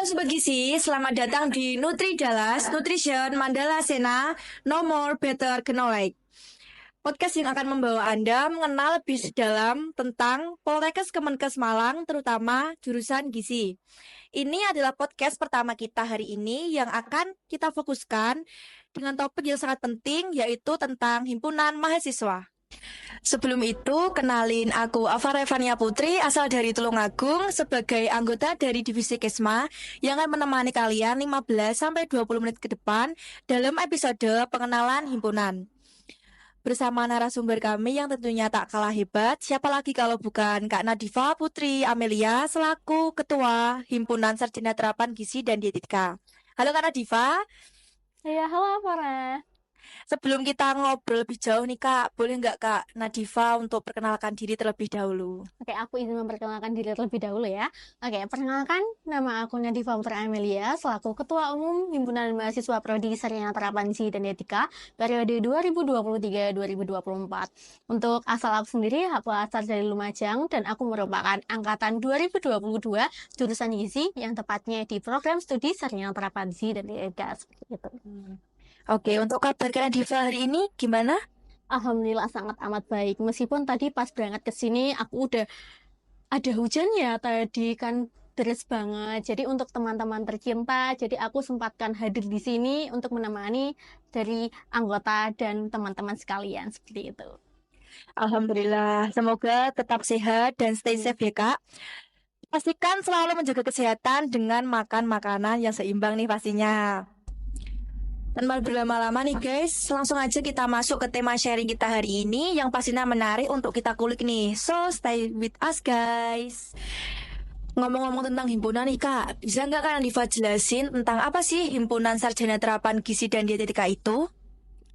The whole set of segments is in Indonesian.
Sobat Gizi, selamat datang di Nutri Dallas Nutrition Mandala Sena No More Better Knowledge. Podcast yang akan membawa Anda mengenal lebih dalam tentang Poltekkes Kemenkes Malang, terutama jurusan gizi. Ini adalah podcast pertama kita hari ini yang akan kita fokuskan dengan topik yang sangat penting, yaitu tentang himpunan mahasiswa. Sebelum itu, kenalin aku Afara Evania Putri, asal dari Tulungagung, sebagai anggota dari Divisi Kesma yang akan menemani kalian 15-20 menit ke depan dalam episode pengenalan himpunan. Bersama narasumber kami yang tentunya tak kalah hebat, siapa lagi kalau bukan Kak Nadifa Putri Amelia selaku Ketua Himpunan Sarjana Terapan Gizi dan Dietetika. Halo Kak Nadifa. Ya, halo Farah. Sebelum kita ngobrol lebih jauh nih Kak, boleh nggak Kak Nadifa untuk perkenalkan diri terlebih dahulu? Oke, aku izin memperkenalkan diri terlebih dahulu ya. Oke, perkenalkan, nama aku Nadifa Putri Amelia, selaku Ketua Umum Himpunan Mahasiswa Prodi Sarjana Terapan Gizi dan Dietetika periode 2023-2024. Untuk asal aku sendiri, aku asal dari Lumajang dan aku merupakan angkatan 2022 jurusan Gizi yang tepatnya di program studi Sarjana Terapan Gizi dan Dietetika seperti itu. Oke, untuk kabar Kak Nadifa hari ini gimana? Alhamdulillah sangat amat baik. Meskipun tadi pas berangkat ke sini aku udah ada hujan ya tadi kan deras banget. Jadi untuk teman-teman tercinta, jadi aku sempatkan hadir di sini untuk menemani dari anggota dan teman-teman sekalian seperti itu. Alhamdulillah, semoga tetap sehat dan stay safe ya Kak. Pastikan selalu menjaga kesehatan dengan makan makanan yang seimbang nih pastinya. Tanpa berlama-lama nih guys, langsung aja kita masuk ke tema sharing kita hari ini yang pastinya menarik untuk kita kulik nih. So, stay with us guys. Ngomong-ngomong tentang himpunan nih Kak, bisa nggak Kak Nadifa jelasin tentang apa sih Himpunan Sarjana Terapan Gizi dan Dietetika itu?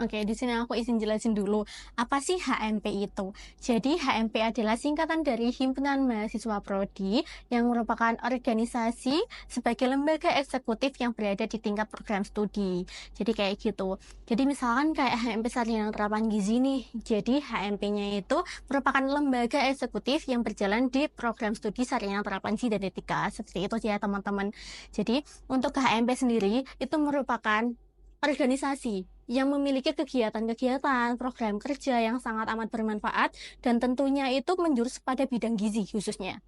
Oke, di sini aku izin jelasin dulu apa sih HMP itu. Jadi HMP adalah singkatan dari Himpunan Mahasiswa Prodi yang merupakan organisasi sebagai lembaga eksekutif yang berada di tingkat program studi. Jadi kayak gitu. Jadi misalkan kayak HMP Sarjana Terapan Gizi nih. Jadi HMP-nya itu merupakan lembaga eksekutif yang berjalan di program studi Sarjana Terapan Gizi dan Dietetika. Seperti itu ya teman-teman. Jadi untuk HMP sendiri itu merupakan organisasi yang memiliki kegiatan-kegiatan, program kerja yang sangat amat bermanfaat dan tentunya itu menjurus pada bidang gizi khususnya.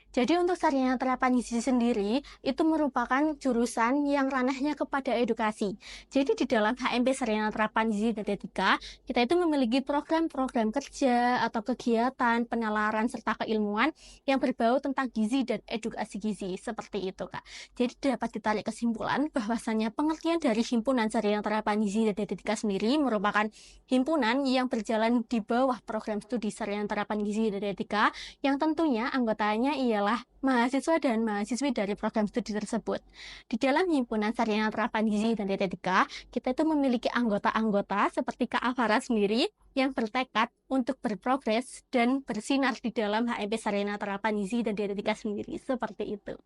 Jadi untuk sarjana terapan gizi sendiri itu merupakan jurusan yang ranahnya kepada edukasi. Jadi di dalam HMP Sarjana Terapan Gizi dan Dietetika, kita itu memiliki program-program kerja atau kegiatan penalaran serta keilmuan yang berbau tentang gizi dan edukasi gizi seperti itu, Kak. Jadi dapat ditarik kesimpulan bahwasannya pengertian dari Himpunan Sarjana Terapan Gizi dan Dietetika sendiri merupakan himpunan yang berjalan di bawah program studi Sarjana Terapan Gizi dan Dietetika yang tentunya anggotanya ialah mahasiswa dan mahasiswi dari program studi tersebut. Di dalam Himpunan Sarjana Terapan Gizi dan Dietetika, kita itu memiliki anggota-anggota seperti Kak Afara sendiri yang bertekad untuk berprogres dan bersinar di dalam HMP Sarjana Terapan Gizi dan Dietetika sendiri. Seperti itu.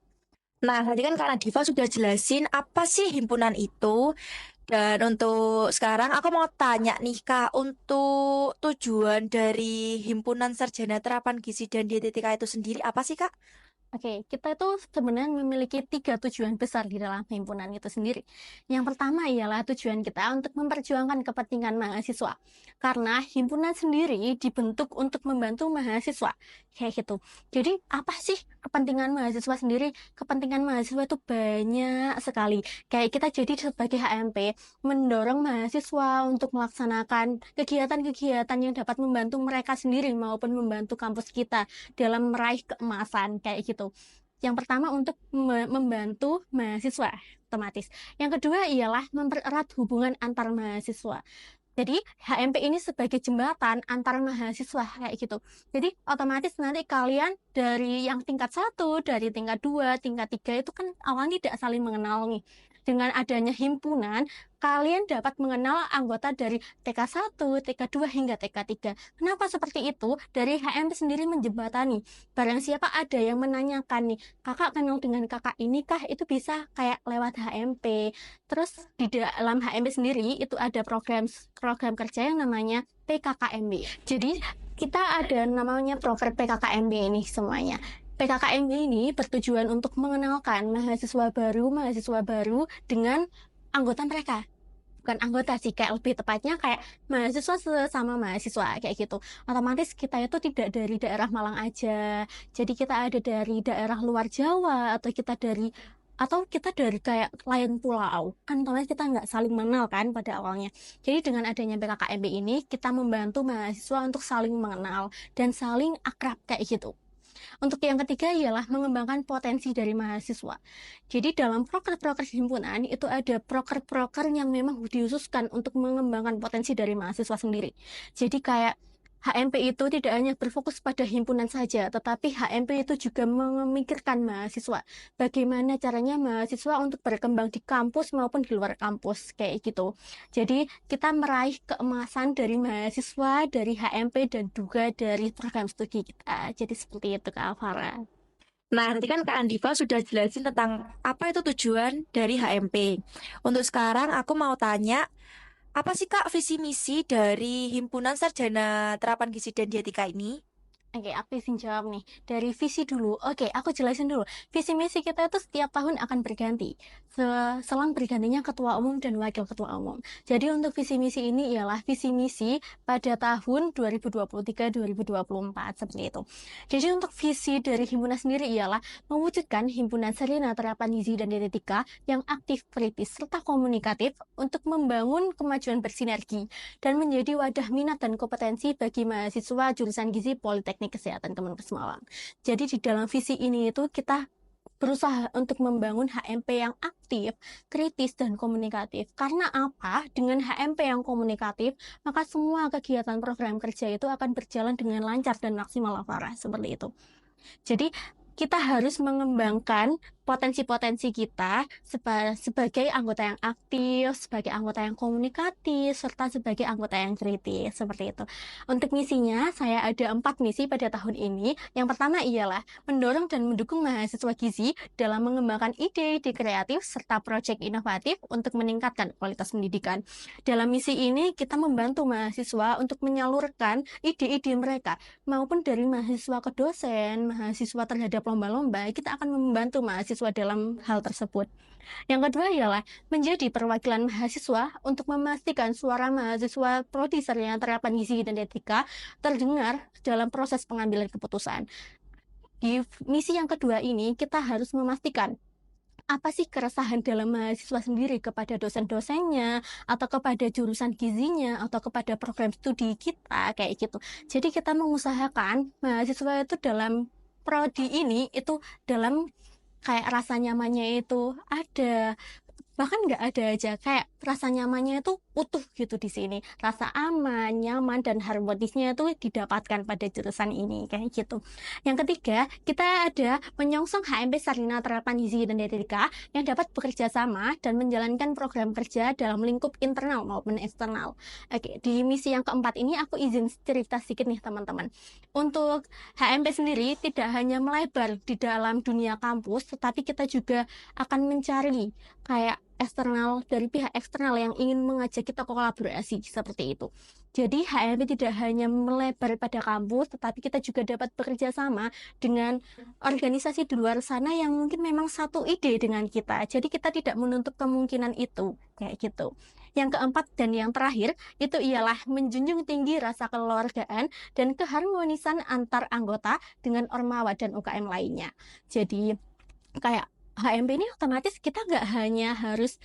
Nah, tadi kan Kak Nadifa sudah jelasin apa sih himpunan itu. Dan untuk sekarang aku mau tanya nih Kak, untuk tujuan dari Himpunan Sarjana Terapan Gizi dan Dietetika itu sendiri apa sih Kak? Oke, kita itu sebenarnya memiliki 3 tujuan besar di dalam himpunan itu sendiri. Yang pertama ialah tujuan kita untuk memperjuangkan kepentingan mahasiswa. Karena himpunan sendiri dibentuk untuk membantu mahasiswa. Kayak gitu. Jadi, apa sih kepentingan mahasiswa sendiri? Kepentingan mahasiswa itu banyak sekali. Kayak kita jadi sebagai HMP, mendorong mahasiswa untuk melaksanakan kegiatan-kegiatan yang dapat membantu mereka sendiri maupun membantu kampus kita dalam meraih keemasan kayak gitu. Yang pertama untuk membantu mahasiswa otomatis. Yang kedua ialah mempererat hubungan antar mahasiswa. Jadi HMP ini sebagai jembatan antar mahasiswa kayak gitu. Jadi otomatis nanti kalian dari yang tingkat 1, dari tingkat 2, tingkat 3 itu kan awalnya tidak saling mengenal nih. Dengan adanya himpunan, kalian dapat mengenal anggota dari TK1, TK2 hingga TK3. Kenapa seperti itu? Dari HMP sendiri menjembatani. Barang siapa ada yang menanyakan nih, kakak kenal dengan kakak ini kah? Itu bisa kayak lewat HMP. Terus di dalam HMP sendiri itu ada program kerja yang namanya PKKMB. Jadi kita ada namanya program PKKMB ini semuanya. PKKMB ini bertujuan untuk mengenalkan mahasiswa baru dengan anggota mereka. Bukan anggota sih, kayak lebih tepatnya kayak mahasiswa sesama mahasiswa kayak gitu. Otomatis kita itu tidak dari daerah Malang aja. Jadi kita ada dari daerah luar Jawa atau kita dari kayak lain pulau. Kan otomatis kita nggak saling mengenal kan pada awalnya. Jadi dengan adanya PKKMB ini kita membantu mahasiswa untuk saling mengenal dan saling akrab kayak gitu. Untuk yang ketiga ialah mengembangkan potensi dari mahasiswa. Jadi dalam proker-proker himpunan itu ada proker-proker yang memang dihususkan untuk mengembangkan potensi dari mahasiswa sendiri. Jadi kayak HMP itu tidak hanya berfokus pada himpunan saja, tetapi HMP itu juga memikirkan mahasiswa. Bagaimana caranya mahasiswa untuk berkembang di kampus maupun di luar kampus, kayak gitu. Jadi kita meraih keemasan dari mahasiswa, dari HMP, dan juga dari program studi kita. Jadi seperti itu, Kak Alvara. Nah, nanti kan Kak Andiva sudah jelasin tentang apa itu tujuan dari HMP. Untuk sekarang aku mau tanya, apa sih Kak visi misi dari Himpunan Sarjana Terapan Gizi dan Dietika ini? Oke, aku izin jawab nih. Dari visi dulu. Oke, aku jelasin dulu. Visi misi kita itu setiap tahun akan berganti. Selang bergantinya ketua umum dan wakil ketua umum. Jadi untuk visi misi ini ialah visi misi pada tahun 2023-2024 seperti itu. Jadi untuk visi dari himpunan sendiri ialah mewujudkan himpunan sarjana terapan gizi dan dietetika yang aktif, kritis, serta komunikatif untuk membangun kemajuan bersinergi dan menjadi wadah minat dan kompetensi bagi mahasiswa jurusan gizi Politeknik Kesehatan Kemenkes Malang. Jadi di dalam visi ini itu kita berusaha untuk membangun HMP yang aktif, kritis, dan komunikatif. Karena apa? Dengan HMP yang komunikatif, maka semua kegiatan program kerja itu akan berjalan dengan lancar dan maksimal, Farah. Seperti itu. Jadi kita harus mengembangkan potensi-potensi kita sebagai anggota yang aktif, sebagai anggota yang komunikatif, serta sebagai anggota yang kritis, seperti itu. Untuk misinya, saya ada 4 misi pada tahun ini. Yang pertama ialah mendorong dan mendukung mahasiswa gizi dalam mengembangkan ide-ide kreatif serta proyek inovatif untuk meningkatkan kualitas pendidikan. Dalam misi ini, kita membantu mahasiswa untuk menyalurkan ide-ide mereka, maupun dari mahasiswa ke dosen, mahasiswa terhadap lomba-lomba, kita akan membantu mahasiswa dalam hal tersebut. Yang kedua ialah menjadi perwakilan mahasiswa untuk memastikan suara mahasiswa prodi sarjana terapan gizi dan dietetika terdengar dalam proses pengambilan keputusan. Di misi yang kedua ini, kita harus memastikan apa sih keresahan dalam mahasiswa sendiri kepada dosen-dosennya, atau kepada jurusan gizinya, atau kepada program studi kita, kayak gitu. Jadi kita mengusahakan mahasiswa itu dalam prodi ini, itu dalam kayak rasa nyamannya itu ada, bahkan nggak ada aja, kayak rasa nyamannya itu utuh gitu di sini, rasa aman, nyaman, dan harmonisnya itu didapatkan pada jurusan ini kayak gitu. Yang ketiga, kita ada menyongsong HMP Sarjana Terapan Gizi dan Dietetika yang dapat bekerja sama dan menjalankan program kerja dalam lingkup internal maupun eksternal. Oke, di misi yang keempat ini aku izin cerita sedikit nih teman-teman. Untuk HMP sendiri tidak hanya melebar di dalam dunia kampus, tetapi kita juga akan mencari kayak dari pihak eksternal yang ingin mengajak kita ke kolaborasi seperti itu. Jadi HMP tidak hanya melebar pada kampus, tetapi kita juga dapat bekerja sama dengan organisasi di luar sana yang mungkin memang satu ide dengan kita. Jadi kita tidak menutup kemungkinan itu, kayak gitu. Yang keempat dan yang terakhir itu ialah menjunjung tinggi rasa kekeluargaan dan keharmonisan antar anggota dengan Ormawa dan UKM lainnya. Jadi kayak HMP ini otomatis kita nggak hanya harus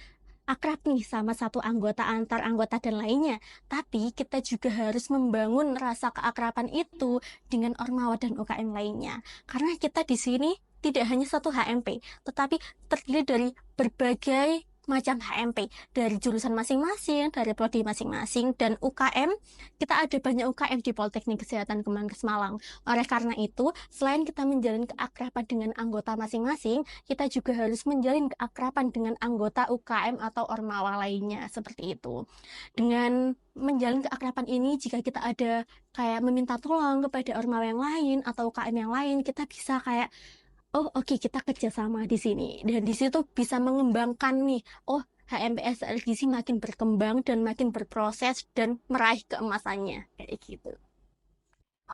akrab nih sama satu anggota antar anggota dan lainnya, tapi kita juga harus membangun rasa keakraban itu dengan Ormawa dan UKM lainnya. Karena kita di sini tidak hanya satu HMP, tetapi terdiri dari berbagai macam HMP dari jurusan masing-masing, dari prodi masing-masing, dan UKM. Kita ada banyak UKM di Politeknik Kesehatan Kemenkes Malang. Oleh karena itu, selain kita menjalin keakraban dengan anggota masing-masing, kita juga harus menjalin keakraban dengan anggota UKM atau Ormawa lainnya, seperti itu. Dengan menjalin keakraban ini, jika kita ada kayak meminta tolong kepada Ormawa yang lain atau UKM yang lain, kita bisa kayak oh oke, kita kerjasama di sini, dan di situ bisa mengembangkan nih, oh HMPS LGC makin berkembang dan makin berproses dan meraih keemasannya kayak gitu.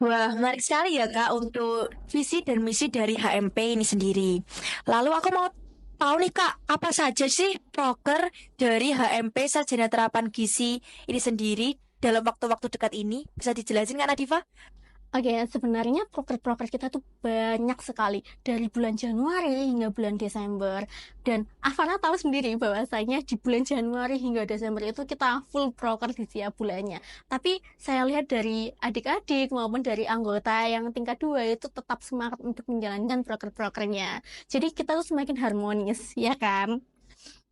Wah, menarik sekali ya Kak untuk visi dan misi dari HMP ini sendiri. Lalu aku mau tahu nih Kak, apa saja sih proker dari HMP Sarjana Terapan Gizi ini sendiri dalam waktu-waktu dekat ini? Bisa dijelasin Kak Nadifa? Oke, sebenarnya proker-proker kita tuh banyak sekali dari bulan Januari hingga bulan Desember. Dan Afana tahu sendiri bahwasanya di bulan Januari hingga Desember itu kita full proker di setiap bulannya. Tapi saya lihat dari adik-adik maupun dari anggota yang tingkat 2 itu tetap semangat untuk menjalankan proker-prokernya. Jadi kita tuh semakin harmonis, ya kan?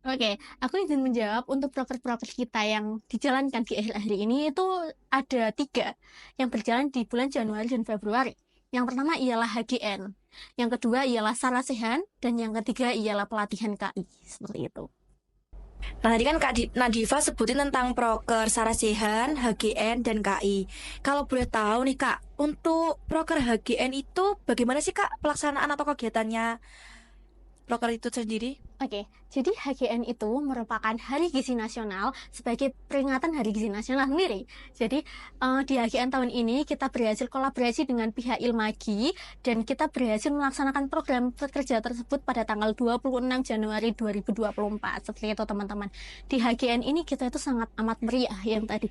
Oke, aku izin menjawab untuk proker-proker kita yang dijalankan di akhir-akhir ini itu ada 3 yang berjalan di bulan Januari dan Februari. Yang pertama ialah HGN, yang kedua ialah Sarasehan, dan yang ketiga ialah pelatihan KI, seperti itu. Nah, tadi kan Nadifa sebutin tentang proker Sarasehan, HGN, dan KI. Kalau boleh tahu nih Kak, untuk proker HGN itu bagaimana sih Kak pelaksanaan atau kegiatannya proker itu sendiri? Oke, jadi HGN itu merupakan Hari Gizi Nasional sebagai peringatan Hari Gizi Nasional sendiri. Jadi di HGN tahun ini kita berhasil kolaborasi dengan pihak Ilmagi dan kita berhasil melaksanakan program kerja tersebut pada tanggal 26 Januari 2024. Seperti itu teman-teman. Di HGN ini kita itu sangat amat meriah yang tadi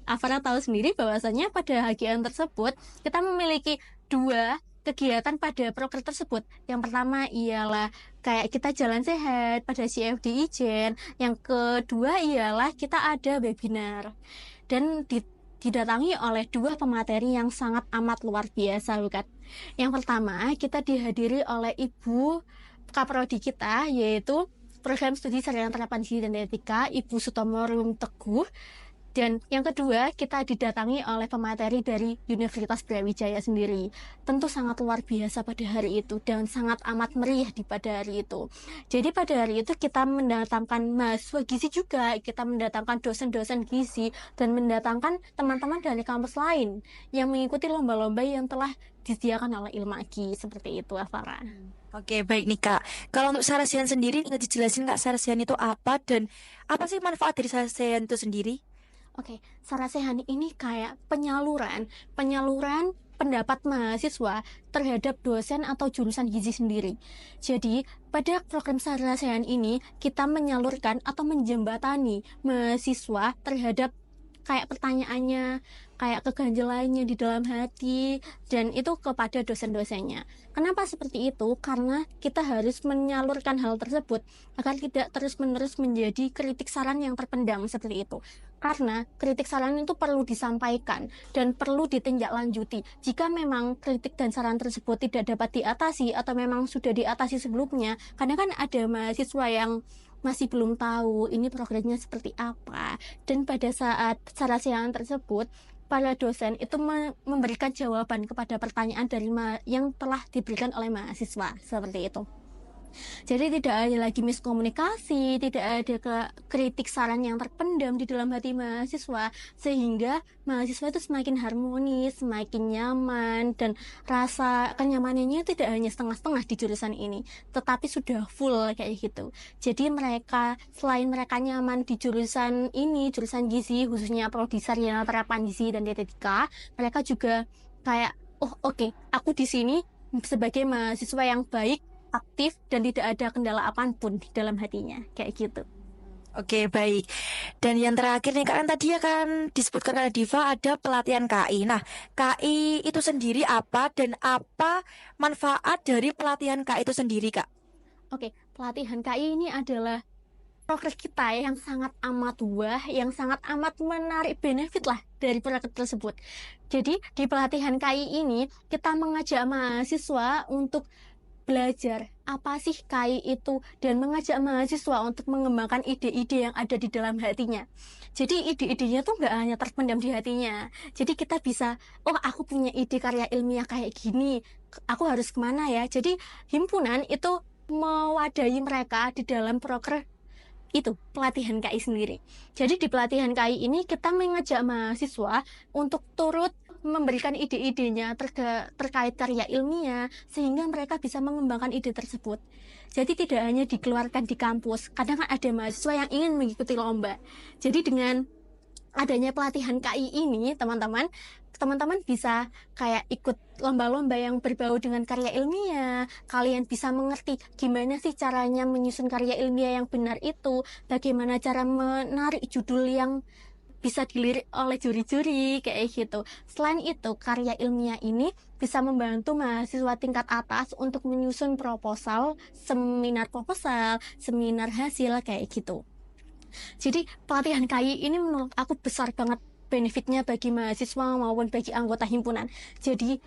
Afara tahu sendiri bahwasanya pada HGN tersebut kita memiliki 2 kegiatan pada proker tersebut. Yang pertama ialah kayak kita jalan sehat pada CFD Ijen. Yang kedua ialah kita ada webinar. Dan didatangi oleh 2 pemateri yang sangat amat luar biasa, bukan? Yang pertama, kita dihadiri oleh Ibu Kaprodi kita, yaitu Program Studi Sarjana Terapan Gizi dan Etika, Ibu Sutomo Rum Teguh. Dan yang kedua, kita didatangi oleh pemateri dari Universitas Brawijaya sendiri. Tentu sangat luar biasa pada hari itu dan sangat amat meriah di pada hari itu. Jadi pada hari itu kita mendatangkan mahasiswa gizi juga, kita mendatangkan dosen-dosen gizi, dan mendatangkan teman-teman dari kampus lain yang mengikuti lomba-lomba yang telah disediakan oleh Ilmagi. Seperti itu, Afara. Oke, baik nih Kak. Kalau untuk Sarasian sendiri, bisa dijelasin Kak Sarasian itu apa dan apa sih manfaat dari Sarasian itu sendiri? Oke, Sarasehan ini kayak penyaluran pendapat mahasiswa terhadap dosen atau jurusan gizi sendiri. Jadi, pada program Sarasehan ini kita menyalurkan atau menjembatani mahasiswa terhadap kayak pertanyaannya, kayak keganjelannya di dalam hati, dan itu kepada dosen-dosennya. Kenapa seperti itu? Karena kita harus menyalurkan hal tersebut agar tidak terus-menerus menjadi kritik saran yang terpendam seperti itu. Karena kritik saran itu perlu disampaikan dan perlu ditindaklanjuti. Jika memang kritik dan saran tersebut tidak dapat diatasi atau memang sudah diatasi sebelumnya, kadang kan ada mahasiswa yang masih belum tahu ini programnya seperti apa. Dan pada saat Sarasehan tersebut, para dosen itu memberikan jawaban kepada pertanyaan dari yang telah diberikan oleh mahasiswa, seperti itu. Jadi tidak ada lagi miskomunikasi, tidak ada kritik saran yang terpendam di dalam hati mahasiswa, sehingga mahasiswa itu semakin harmonis, semakin nyaman, dan rasa kenyamanannya tidak hanya setengah-setengah di jurusan ini, tetapi sudah full kayak gitu. Jadi mereka, selain mereka nyaman di jurusan ini, jurusan gizi, khususnya prodi sarjana terapan gizi dan dietetika, mereka juga kayak, oh oke, aku di sini sebagai mahasiswa yang baik, aktif, dan tidak ada kendala apapun di dalam hatinya, kayak gitu. Oke, baik. Dan yang terakhir nih Kak, kan tadi ya kan disebutkan oleh Diva ada pelatihan KI. Nah, KI itu sendiri apa dan apa manfaat dari pelatihan KI itu sendiri, Kak? Oke, pelatihan KI ini adalah proker kita yang sangat amat yang sangat amat menarik benefit lah dari proker tersebut. Jadi, di pelatihan KI ini, kita mengajak mahasiswa untuk belajar apa sih KI itu dan mengajak mahasiswa untuk mengembangkan ide-ide yang ada di dalam hatinya. Jadi ide-idenya tuh nggak hanya terpendam di hatinya. Jadi kita bisa, oh aku punya ide karya ilmiah kayak gini, aku harus kemana ya? Jadi himpunan itu mewadahi mereka di dalam proker itu pelatihan KI sendiri. Jadi di pelatihan KI ini kita mengajak mahasiswa untuk turut memberikan ide-idenya terkait karya ilmiah sehingga mereka bisa mengembangkan ide tersebut. Jadi tidak hanya dikeluarkan di kampus, kadang kan ada mahasiswa yang ingin mengikuti lomba. Jadi dengan adanya pelatihan KI ini, teman-teman bisa kayak ikut lomba-lomba yang berbau dengan karya ilmiah. Kalian bisa mengerti gimana sih caranya menyusun karya ilmiah yang benar itu, bagaimana cara menarik judul yang bisa dilirik oleh juri-juri kayak gitu. Selain itu, karya ilmiah ini bisa membantu mahasiswa tingkat atas untuk menyusun proposal, seminar hasil kayak gitu. Jadi pelatihan KI ini menurut aku besar banget benefitnya bagi mahasiswa maupun bagi anggota himpunan. Jadi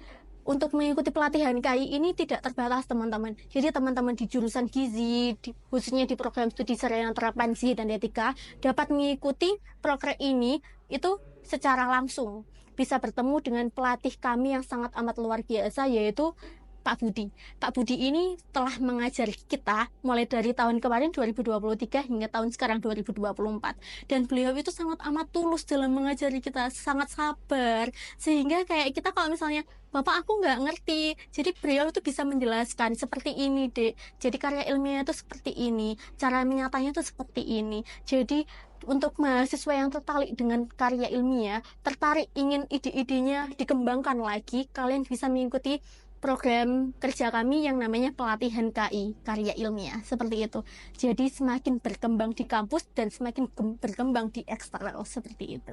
untuk mengikuti pelatihan KI ini tidak terbatas, teman-teman. Jadi teman-teman di jurusan gizi, khususnya di program studi sarjana terapan gizi dan etika, dapat mengikuti program ini itu secara langsung. Bisa bertemu dengan pelatih kami yang sangat amat luar biasa, yaitu Pak Budi. Pak Budi ini telah mengajari kita mulai dari tahun kemarin 2023 hingga tahun sekarang 2024. Dan beliau itu sangat amat tulus dalam mengajari kita, sangat sabar. Sehingga kayak kita kalau misalnya, Bapak aku nggak ngerti, jadi beliau itu bisa menjelaskan seperti ini dek, jadi karya ilmiah itu seperti ini, cara menyatanya itu seperti ini. Jadi untuk mahasiswa yang tertarik dengan karya ilmiah, tertarik ingin ide-idenya dikembangkan lagi, kalian bisa mengikuti program kerja kami yang namanya pelatihan KI, karya ilmiah, seperti itu. Jadi semakin berkembang di kampus dan semakin berkembang di eksternal, seperti itu.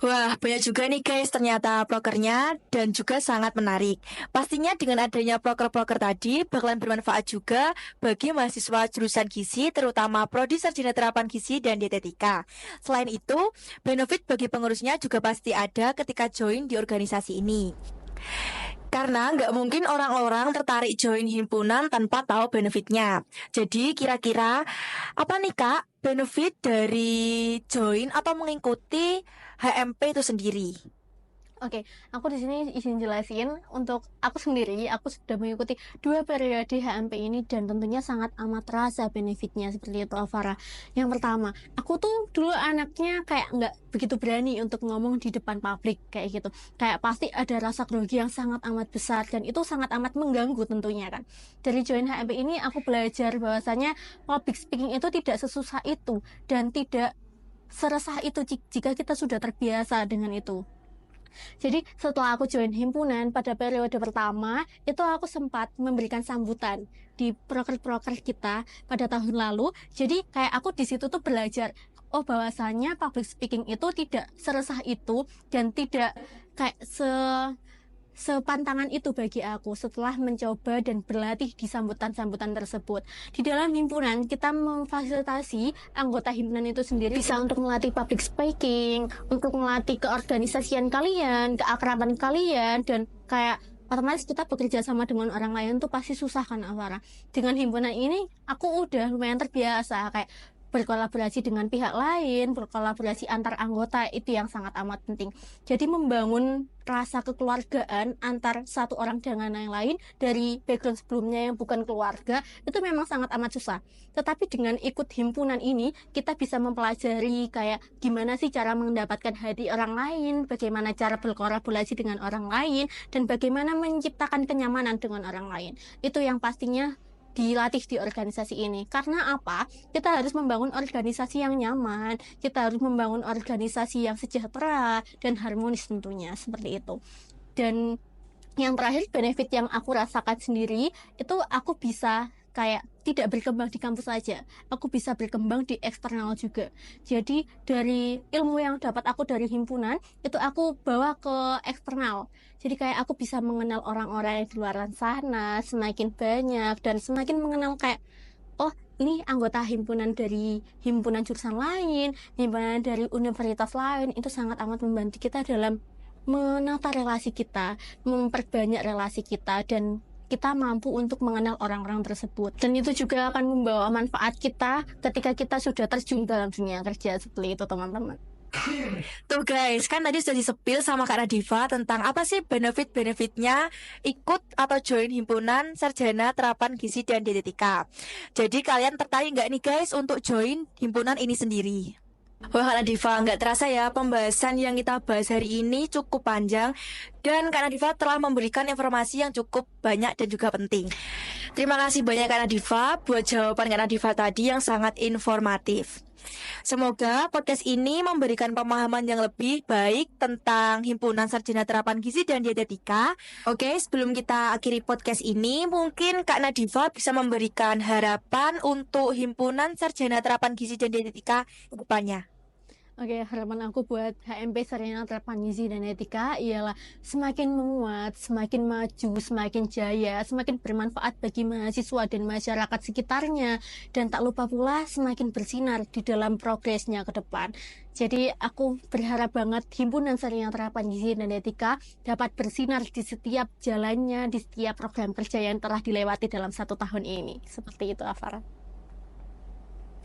Wah, banyak juga nih guys ternyata prokernya dan juga sangat menarik. Pastinya dengan adanya proker-proker tadi bakalan bermanfaat juga bagi mahasiswa jurusan gizi, terutama prodi sarjana terapan gizi dan dietetika. Selain itu, benefit bagi pengurusnya juga pasti ada ketika join di organisasi ini. Karena nggak mungkin orang-orang tertarik join himpunan tanpa tahu benefitnya. Jadi kira-kira apa nih Kak benefit dari join atau mengikuti HMP itu sendiri? Oke, aku di sini izin jelasin untuk aku sendiri, aku sudah mengikuti 2 periode HMP ini dan tentunya sangat amat terasa benefitnya seperti itu, Alvara. Yang pertama, aku tuh dulu anaknya kayak nggak begitu berani untuk ngomong di depan publik kayak gitu. Kayak pasti ada rasa grogi yang sangat amat besar dan itu sangat amat mengganggu tentunya kan. Dari join HMP ini aku belajar bahwasanya public speaking itu tidak sesusah itu dan tidak seresah itu jika kita sudah terbiasa dengan itu. Jadi setelah aku join himpunan pada periode pertama, itu aku sempat memberikan sambutan di proker-proker kita pada tahun lalu. Jadi kayak aku di situ tuh belajar, oh bahwasanya public speaking itu tidak seresah itu dan tidak kayak sepantangan itu bagi aku setelah mencoba dan berlatih di sambutan-sambutan tersebut. Di dalam himpunan, kita memfasilitasi anggota himpunan itu sendiri bisa untuk melatih public speaking, untuk melatih keorganisasian kalian, keakraban kalian, dan kayak otomatis kita bekerja sama dengan orang lain tuh pasti susah kan, Awara. Dengan himpunan ini, aku udah lumayan terbiasa kayak berkolaborasi dengan pihak lain, berkolaborasi antar anggota itu yang sangat amat penting. Jadi membangun rasa kekeluargaan antar satu orang dengan yang lain dari background sebelumnya yang bukan keluarga itu memang sangat amat susah. Tetapi dengan ikut himpunan ini kita bisa mempelajari kayak gimana sih cara mendapatkan hati orang lain, bagaimana cara berkolaborasi dengan orang lain, dan bagaimana menciptakan kenyamanan dengan orang lain. Itu yang pastinya dilatih di organisasi ini. Karena apa? Kita harus membangun organisasi yang nyaman, kita harus membangun organisasi yang sejahtera dan harmonis tentunya, seperti itu. Dan yang terakhir, benefit yang aku rasakan sendiri itu aku bisa kayak tidak berkembang di kampus saja, aku bisa berkembang di eksternal juga. Jadi dari ilmu yang dapat aku dari himpunan itu aku bawa ke eksternal. Jadi kayak aku bisa mengenal orang-orang yang di luar sana semakin banyak dan semakin mengenal kayak oh ini anggota himpunan dari himpunan jurusan lain, himpunan dari universitas lain, itu sangat amat membantu kita dalam menata relasi kita, memperbanyak relasi kita, dan kita mampu untuk mengenal orang-orang tersebut. Dan itu juga akan membawa manfaat kita ketika kita sudah terjun dalam dunia kerja, seperti itu teman-teman. Tuh guys, kan tadi sudah disepil sama Kak Nadifa tentang apa sih benefit-benefitnya ikut atau join himpunan sarjana terapan gizi dan dietetika. Jadi kalian tertarik nggak nih guys untuk join himpunan ini sendiri? Wah Kak Nadifa, nggak terasa ya pembahasan yang kita bahas hari ini cukup panjang dan Kak Nadifa telah memberikan informasi yang cukup banyak dan juga penting. Terima kasih banyak Kak Nadifa buat jawaban Kak Nadifa tadi yang sangat informatif. Semoga podcast ini memberikan pemahaman yang lebih baik tentang Himpunan Sarjana Terapan Gizi dan Dietetika. Oke, sebelum kita akhiri podcast ini, mungkin Kak Nadifa bisa memberikan harapan untuk Himpunan Sarjana Terapan Gizi dan Dietetika ke depannya. Oke, harapan aku buat HMP Sarjana Terapan Gizi dan Etika ialah semakin menguat, semakin maju, semakin jaya, semakin bermanfaat bagi mahasiswa dan masyarakat sekitarnya, dan tak lupa pula semakin bersinar di dalam progresnya ke depan. Jadi aku berharap banget Himpunan Sarjana Terapan Gizi dan Etika dapat bersinar di setiap jalannya, di setiap program kerja yang telah dilewati dalam 1 tahun ini. Seperti itu, Afara.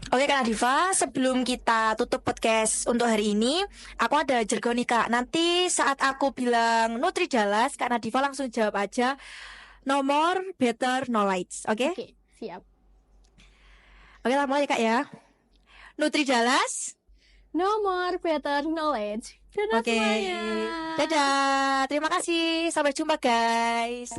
Oke Kak Nadifa, sebelum kita tutup podcast untuk hari ini, aku ada jargon nih Kak. Nanti saat aku bilang Nutri Jalas, Kak Nadifa langsung jawab aja nomor better knowledge. Oke? Oke, siap. Oke, mulai ya Kak ya. Nutri Jalas. No more better knowledge. Dadah Oke. semuanya. Dadah. Terima kasih. Sampai jumpa guys.